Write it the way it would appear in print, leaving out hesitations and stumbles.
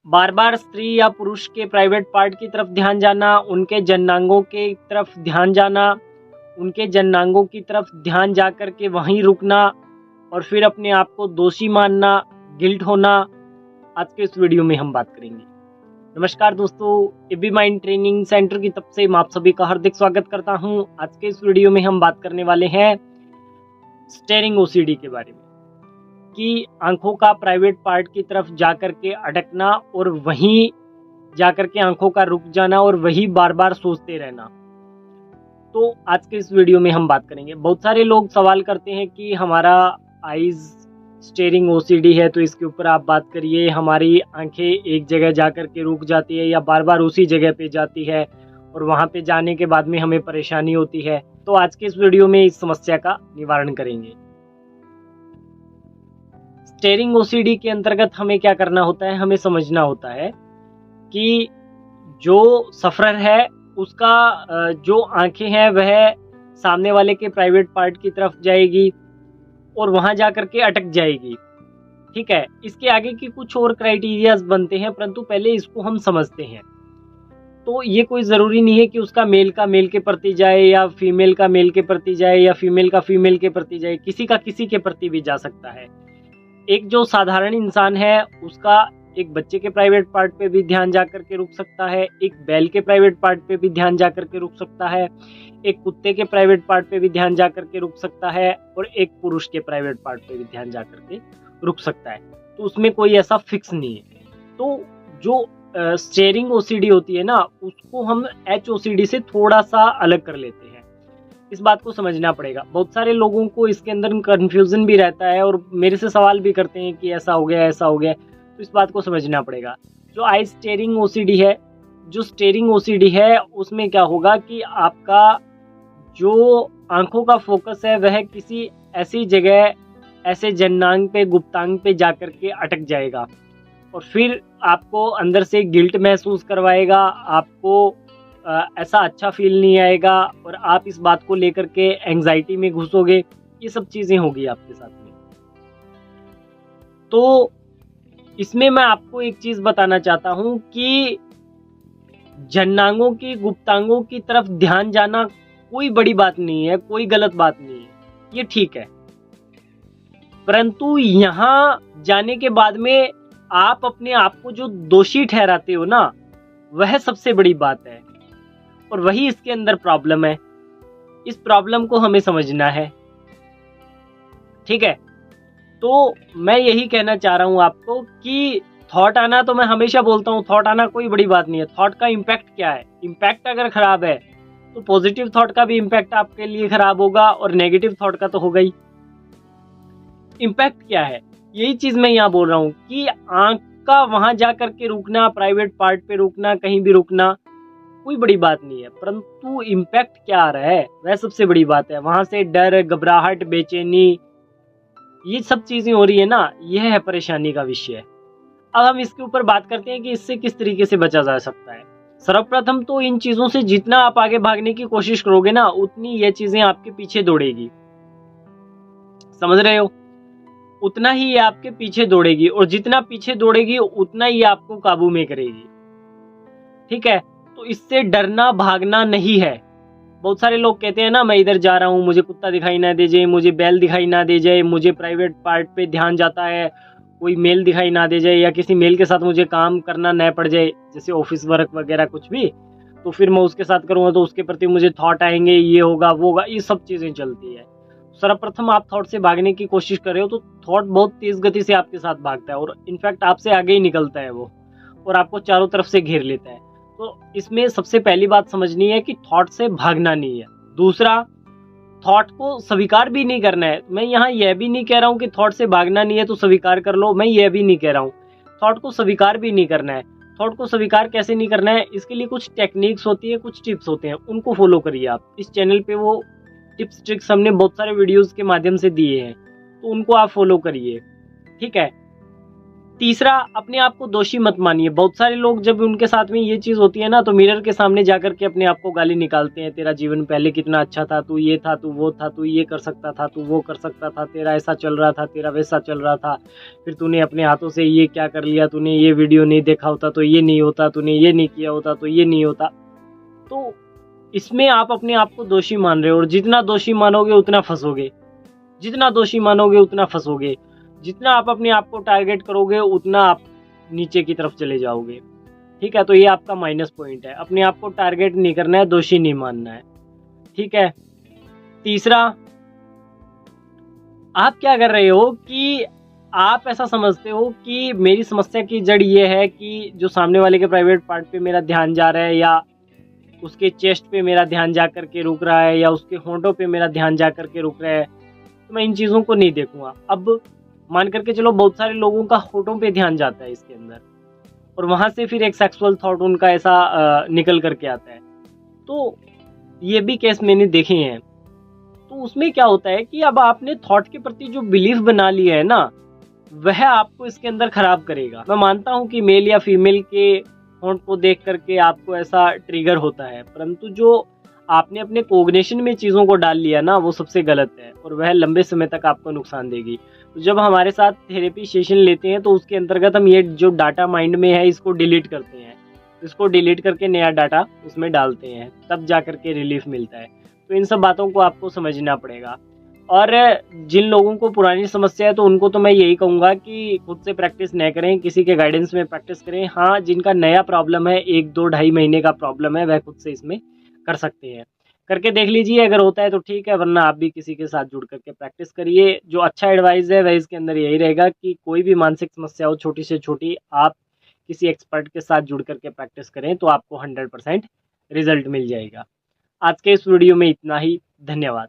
बार बार स्त्री या पुरुष के प्राइवेट पार्ट की तरफ ध्यान जाना, उनके जननांगों के तरफ ध्यान जाना, उनके जननांगों की तरफ ध्यान जा कर के वहीं रुकना और फिर अपने आप को दोषी मानना, गिल्ट होना, आज के इस वीडियो में हम बात करेंगे। नमस्कार दोस्तों, एबी माइंड ट्रेनिंग सेंटर की तरफ से मैं आप सभी का हार्दिक स्वागत करता हूं। आज के इस वीडियो में हम बात करने वाले हैं स्टेरिंग ओसीडी के बारे में, कि आंखों का प्राइवेट पार्ट की तरफ जाकर के अटकना और वहीं जाकर के आंखों का रुक जाना और वही बार बार सोचते रहना। तो आज के इस वीडियो में हम बात करेंगे। बहुत सारे लोग सवाल करते हैं कि हमारा आइज स्टेरिंग ओसीडी है तो इसके ऊपर आप बात करिए। हमारी आंखें एक जगह जाकर के रुक जाती है या बार बार उसी जगह पे जाती है और वहां पे जाने के बाद में हमें परेशानी होती है। तो आज के इस वीडियो में इस समस्या का निवारण करेंगे। स्टेरिंग ओसीडी के अंतर्गत हमें क्या करना होता है, हमें समझना होता है कि जो सफरर है उसका जो आंखें हैं वह सामने वाले के प्राइवेट पार्ट की तरफ जाएगी और वहां जाकर के अटक जाएगी। ठीक है, इसके आगे की कुछ और क्राइटेरियाज बनते हैं, परंतु पहले इसको हम समझते हैं। तो ये कोई ज़रूरी नहीं है कि उसका मेल का मेल के प्रति जाए या फीमेल का मेल के प्रति जाए या फीमेल का फीमेल के प्रति जाए, किसी का किसी के प्रति भी जा सकता है। एक जो साधारण इंसान है उसका एक बच्चे के प्राइवेट पार्ट पे भी ध्यान जाकर के रुक सकता है, एक बैल के प्राइवेट पार्ट पे भी ध्यान जाकर के रुक सकता है, एक कुत्ते के प्राइवेट पार्ट पे भी ध्यान जाकर के रुक सकता है और एक पुरुष के प्राइवेट पार्ट पे भी ध्यान जाकर के रुक सकता है। तो उसमें कोई ऐसा फिक्स नहीं है। तो जो स्टेरिंग ओसीडी होती है ना, उसको हम एचओसीडी से थोड़ा सा अलग कर लेते हैं। इस बात को समझना पड़ेगा। बहुत सारे लोगों को इसके अंदर कंफ्यूजन भी रहता है और मेरे से सवाल भी करते हैं कि ऐसा हो गया ऐसा हो गया। तो इस बात को समझना पड़ेगा। जो आई स्टेरिंग ओसीडी है, जो स्टेरिंग ओसीडी है उसमें क्या होगा कि आपका जो आंखों का फोकस है वह किसी ऐसी जगह, ऐसे जननांग पे, गुप्तांग पे जाकर के अटक जाएगा और फिर आपको अंदर से गिल्ट महसूस करवाएगा, आपको ऐसा अच्छा फील नहीं आएगा और आप इस बात को लेकर के एंजाइटी में घुसोगे। ये सब चीज़ें होगी आपके साथ में। तो इसमें मैं आपको एक चीज़ बताना चाहता हूँ कि जननांगों की, गुप्तांगों की तरफ ध्यान जाना कोई बड़ी बात नहीं है, कोई गलत बात नहीं है, ये ठीक है। परंतु यहाँ जाने के बाद में आप अपने आप को जो दोषी ठहराते हो ना, वह सबसे बड़ी बात है और वही इसके अंदर प्रॉब्लम है। इस प्रॉब्लम को हमें समझना है। ठीक है, तो मैं यही कहना चाह रहा हूं आपको कि थॉट आना, तो मैं हमेशा बोलता हूं थॉट आना कोई बड़ी बात नहीं है। थॉट का इम्पैक्ट क्या है? इम्पैक्ट अगर खराब है तो पॉजिटिव थॉट का भी इम्पैक्ट आपके लिए खराब होगा और नेगेटिव थॉट का तो होगा ही। इम्पैक्ट क्या है, यही चीज मैं यहाँ बोल रहा हूँ कि आंख का वहां जा करके रुकना, प्राइवेट पार्ट पे रुकना, कहीं भी रुकना कोई बड़ी बात नहीं है, परंतु इम्पैक्ट क्या आ रहा है वह सबसे बड़ी बात है। वहां से डर, घबराहट, बेचैनी, ये सब चीजें हो रही है ना, यह है परेशानी का विषय। अब हम इसके ऊपर बात करते हैं कि इससे किस तरीके से बचा जा सकता है। सर्वप्रथम तो इन चीजों से जितना आप आगे भागने की कोशिश करोगे ना, उतनी ये चीजें आपके पीछे दौड़ेगी। समझ रहे हो? उतना ही ये आपके पीछे दौड़ेगी और जितना पीछे दौड़ेगी उतना ही आपको काबू में करेगी। ठीक है, तो इससे डरना, भागना नहीं है। बहुत सारे लोग कहते हैं ना, मैं इधर जा रहा हूँ, मुझे कुत्ता दिखाई ना दे जाए, मुझे बैल दिखाई ना दे जाए, मुझे प्राइवेट पार्ट पे ध्यान जाता है, कोई मेल दिखाई ना दे जाए या किसी मेल के साथ मुझे काम करना न पड़ जाए, जैसे ऑफिस वर्क वगैरह कुछ भी, तो फिर मैं उसके साथ करूँगा तो उसके प्रति मुझे थॉट आएंगे, ये होगा वो होगा, ये सब चीज़ें चलती है। सर्वप्रथम आप थॉट से भागने की कोशिश कर रहे हो तो थॉट बहुत तेज गति से आपके साथ भागता है और इनफैक्ट आपसे आगे ही निकलता है वो और आपको चारों तरफ से घेर लेता है। तो इसमें सबसे पहली बात समझनी है कि थॉट से भागना नहीं है। दूसरा, थॉट को स्वीकार भी नहीं करना है। मैं यहाँ यह भी नहीं कह रहा हूँ कि थॉट से भागना नहीं है तो स्वीकार कर लो, मैं यह भी नहीं कह रहा हूँ। थॉट को स्वीकार भी नहीं करना है। थॉट को स्वीकार कैसे नहीं करना है, इसके लिए कुछ टेक्निक्स होती है, कुछ टिप्स होते हैं, उनको फॉलो करिए आप। इस चैनल पे वो टिप्स ट्रिक्स हमने बहुत सारे वीडियोस के माध्यम से दिए हैं, तो उनको आप फॉलो करिए। ठीक है, तीसरा, अपने आप को दोषी मत मानिए। बहुत सारे लोग जब उनके साथ में ये चीज़ होती है ना, तो मिरर के सामने जाकर के अपने आप को गाली निकालते हैं, तेरा जीवन पहले कितना अच्छा था, तू ये था, तू वो था, तू ये कर सकता था, तू वो कर सकता था, तेरा ऐसा चल रहा था, तेरा वैसा चल रहा था, फिर तूने अपने हाथों से ये क्या कर लिया, तूने ये वीडियो नहीं देखा होता तो ये नहीं होता, तूने ये नहीं किया होता तो ये नहीं होता। तो इसमें आप अपने आप को दोषी मान रहे हो, और जितना दोषी मानोगे उतना फंसोगे, जितना दोषी मानोगे उतना फंसोगे, जितना आप अपने आप को टारगेट करोगे उतना आप नीचे की तरफ चले जाओगे। ठीक है, तो ये आपका माइनस पॉइंट है। अपने आप को टारगेट नहीं करना है, दोषी नहीं मानना है। ठीक है। तीसरा, आप क्या कर रहे हो कि आप ऐसा समझते हो कि मेरी समस्या की जड़ ये है कि जो सामने वाले के प्राइवेट पार्ट पे मेरा ध्यान जा रहा है, या उसके चेस्ट पे मेरा ध्यान जा करके रुक रहा है, या उसके होंठों पे मेरा ध्यान जा करके रुक रहा है, तो मैं इन चीज़ों को नहीं देखूंगा। अब मान करके चलो, बहुत सारे लोगों का होठों पे ध्यान जाता है इसके अंदर, और वहाँ से फिर एक सेक्सुअल थॉट उनका ऐसा निकल करके आता है। तो ये भी केस मैंने देखे हैं। तो उसमें क्या होता है कि अब आपने थॉट के प्रति जो बिलीफ बना लिया है ना, वह आपको इसके अंदर खराब करेगा। मैं मानता हूँ कि मेल या फीमेल के होंठ को देख करके आपको ऐसा ट्रिगर होता है, परंतु जो आपने अपने कोग्निशन में चीज़ों को डाल लिया ना, वो सबसे गलत है, और वह लंबे समय तक आपको नुकसान देगी। तो जब हमारे साथ थेरेपी सेशन लेते हैं, तो उसके अंतर्गत हम ये जो डाटा माइंड में है इसको डिलीट करते हैं, इसको डिलीट करके नया डाटा उसमें डालते हैं, तब जा करके रिलीफ मिलता है। तो इन सब बातों को आपको समझना पड़ेगा। और जिन लोगों को पुरानी समस्या है, तो उनको तो मैं यही कहूँगा कि खुद से प्रैक्टिस न करें, किसी के गाइडेंस में प्रैक्टिस करें। हाँ, जिनका नया प्रॉब्लम है, 1, 2, ढाई महीने का प्रॉब्लम है, वह खुद से इसमें कर सकते हैं। करके देख लीजिए, अगर होता है तो ठीक है, वरना आप भी किसी के साथ जुड़ करके प्रैक्टिस करिए। जो अच्छा एडवाइस है वह इसके अंदर यही रहेगा कि कोई भी मानसिक समस्या हो, छोटी से छोटी, आप किसी एक्सपर्ट के साथ जुड़ करके प्रैक्टिस करें, तो आपको 100% रिजल्ट मिल जाएगा। आज के इस वीडियो में इतना ही। धन्यवाद।